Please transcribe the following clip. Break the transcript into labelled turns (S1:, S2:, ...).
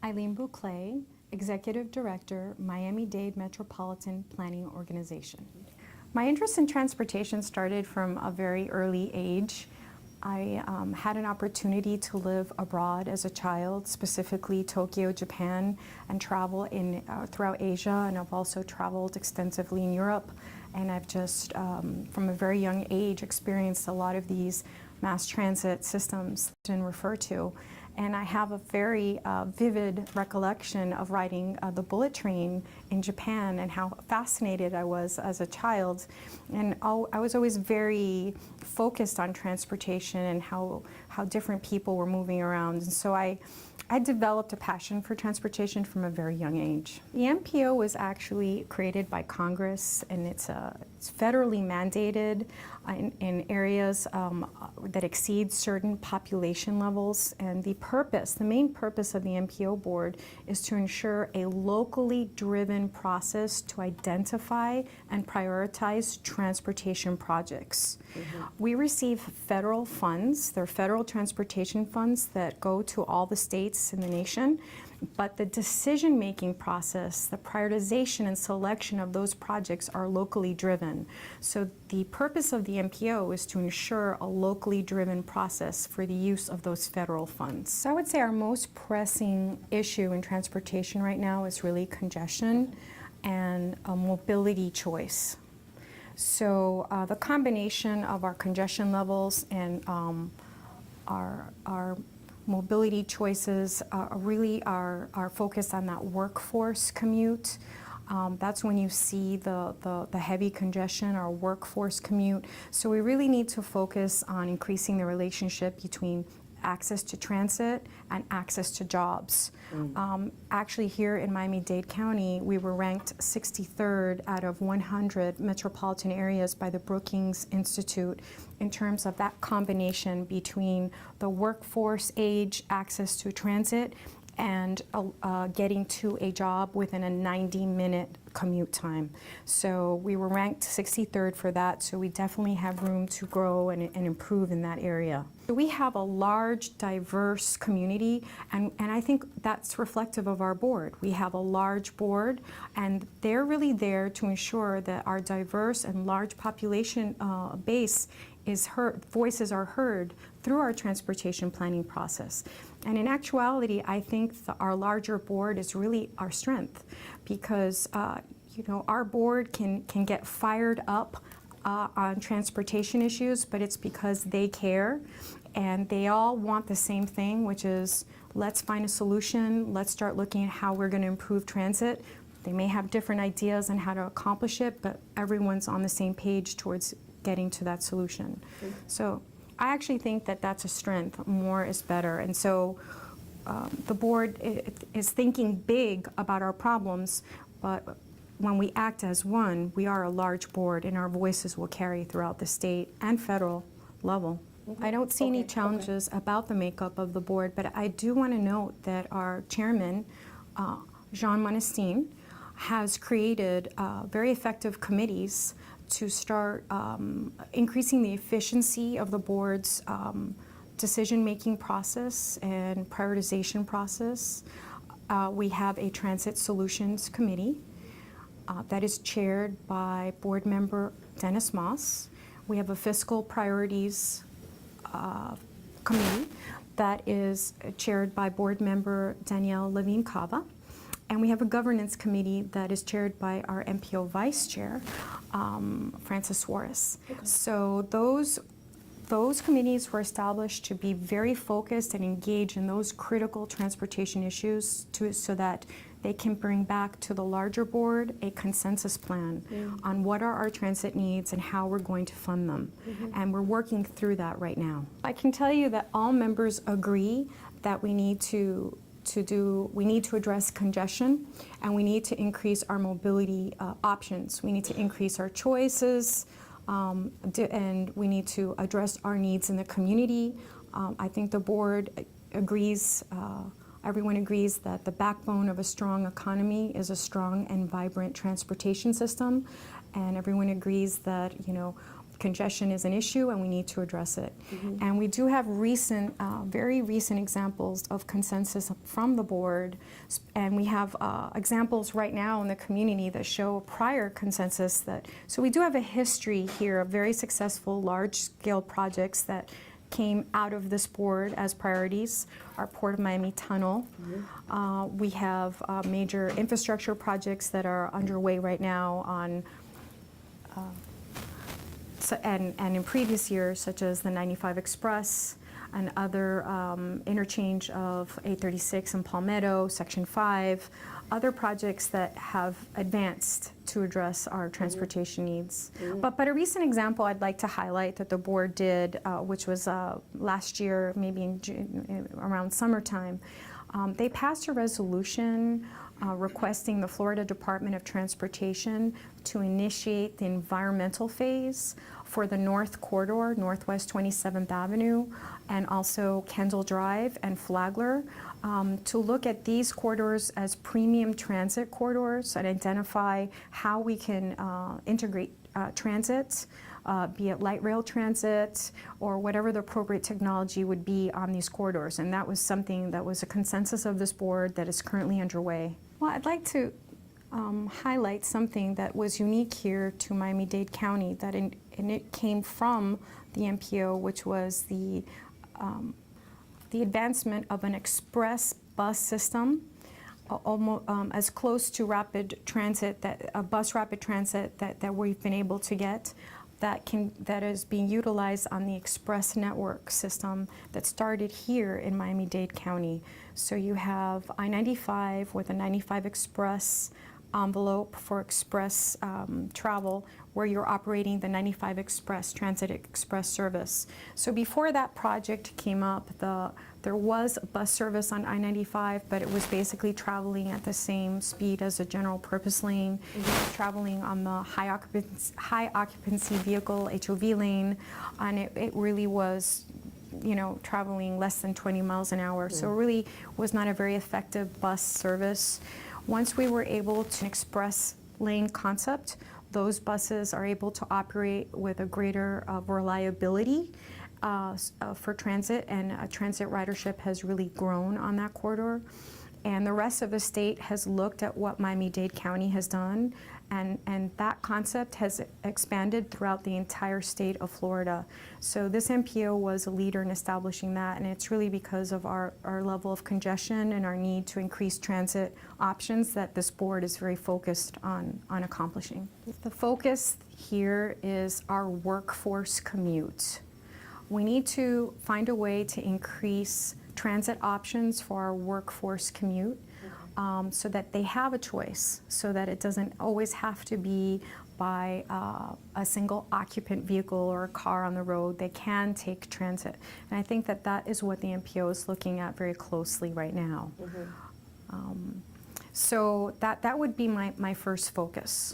S1: Aileen Bouclé, Executive Director, Miami-Dade Metropolitan Planning Organization. My interest in transportation started from a very early age. I had an opportunity to live abroad as a child, specifically Tokyo, Japan, and travel throughout Asia, and I've also traveled extensively in Europe. And I've just, from a very young age, experienced a lot of these mass transit systems and refer to. And I have a very vivid recollection of riding the bullet train in Japan and how fascinated I was as a child. And I was always very focused on transportation and how different people were moving around. And so I developed a passion for transportation from a very young age. The MPO was actually created by Congress, and it's federally mandated in areas that exceed certain population levels. And the main purpose of the MPO board is to ensure a locally driven process to identify and prioritize transportation projects. We receive federal funds. They're federal transportation funds that go to all the states in the nation, but the decision-making process, the prioritization and selection of those projects are locally driven. So the purpose of the MPO is to ensure a locally driven process for the use of those federal funds. So I would say our most pressing issue in transportation right now is really congestion and mobility choice. So the combination of our congestion levels and our mobility choices really are focused on that workforce commute. That's when you see the heavy congestion, our workforce commute. So we really need to focus on increasing the relationship between access to transit and access to jobs. Actually, here in Miami-Dade County, we were ranked 63rd out of 100 metropolitan areas by the Brookings Institute in terms of that combination between the workforce age, access to transit, and getting to a job within a 90-minute commute time. So we were ranked 63rd for that, so we definitely have room to grow and improve in that area. We have a large, diverse community, and I think that's reflective of our board. We have a large board, and they're really there to ensure that our diverse and large population base is heard, voices are heard through our transportation planning process. And in actuality, I think our larger board is really our strength, because our board can get fired up on transportation issues, but it's because they care and they all want the same thing, which is let's find a solution, let's start looking at how we're going to improve transit. They may have different ideas on how to accomplish it, but everyone's on the same page towards getting to that solution. So I actually think that that's a strength. More is better. And so the board is thinking big about our problems, but when we act as one, we are a large board, and our voices will carry throughout the state and federal level. I don't see any challenges about the makeup of the board, but I do want to note that our chairman, Jean Monestine, has created very effective committees to start increasing the efficiency of the board's decision-making process and prioritization process. We have a Transit Solutions Committee that is chaired by board member Dennis Moss. We have a Fiscal Priorities Committee that is chaired by board member Danielle Levine-Cava. And we have a governance committee that is chaired by our MPO vice chair, Francis Suarez. So those committees were established to be very focused and engaged in those critical transportation issues so that they can bring back to the larger board a consensus plan on what are our transit needs and how we're going to fund them. And we're working through that right now. I can tell you that all members agree that we need to address congestion, and we need to increase our mobility options. We need to increase our choices, and we need to address our needs in the community. I think the board agrees, everyone agrees that the backbone of a strong economy is a strong and vibrant transportation system, and everyone agrees that, congestion is an issue and we need to address it. And we do have recent, very recent examples of consensus from the board, and we have examples right now in the community that show prior consensus that, so we do have a history here of very successful large-scale projects that came out of this board as priorities. Our Port of Miami Tunnel. We have major infrastructure projects that are underway right now on and in previous years, such as the 95 Express and other interchange of 836 and Palmetto, Section 5, other projects that have advanced to address our transportation needs. But a recent example I'd like to highlight that the board did, which was last year, maybe in June, around summertime, they passed a resolution requesting the Florida Department of Transportation to initiate the environmental phase for the North Corridor, Northwest 27th Avenue, and also Kendall Drive and Flagler, to look at these corridors as premium transit corridors and identify how we can integrate transit, be it light rail transit or whatever the appropriate technology would be on these corridors. And that was something that was a consensus of this board that is currently underway. Well, I'd like to highlight something that was unique here to Miami-Dade County, that and it came from the MPO, which was the advancement of an express bus system, almost as close to rapid transit, bus rapid transit that we've been able to get, that is being utilized on the express network system that started here in Miami-Dade County. So you have I-95 with a 95 Express envelope for express travel, where you're operating the 95 Express Transit Express service. So before that project came up, there was a bus service on I-95, but it was basically traveling at the same speed as a general purpose lane, traveling on the high occupancy vehicle, HOV lane, and it really was, you know, traveling less than 20 miles an hour. So it really was not a very effective bus service. Once we were able to express lane concept, those buses are able to operate with a greater reliability for transit, and transit ridership has really grown on that corridor. And the rest of the state has looked at what Miami-Dade County has done, and that concept has expanded throughout the entire state of Florida. So this MPO was a leader in establishing that, and it's really because of our level of congestion and our need to increase transit options that this board is very focused on accomplishing. The focus here is our workforce commute. We need to find a way to increase transit options for our workforce commute, so that they have a choice, so that it doesn't always have to be by a single occupant vehicle or a car on the road. They can take transit. And I think that that is what the MPO is looking at very closely right now. So that would be my first focus.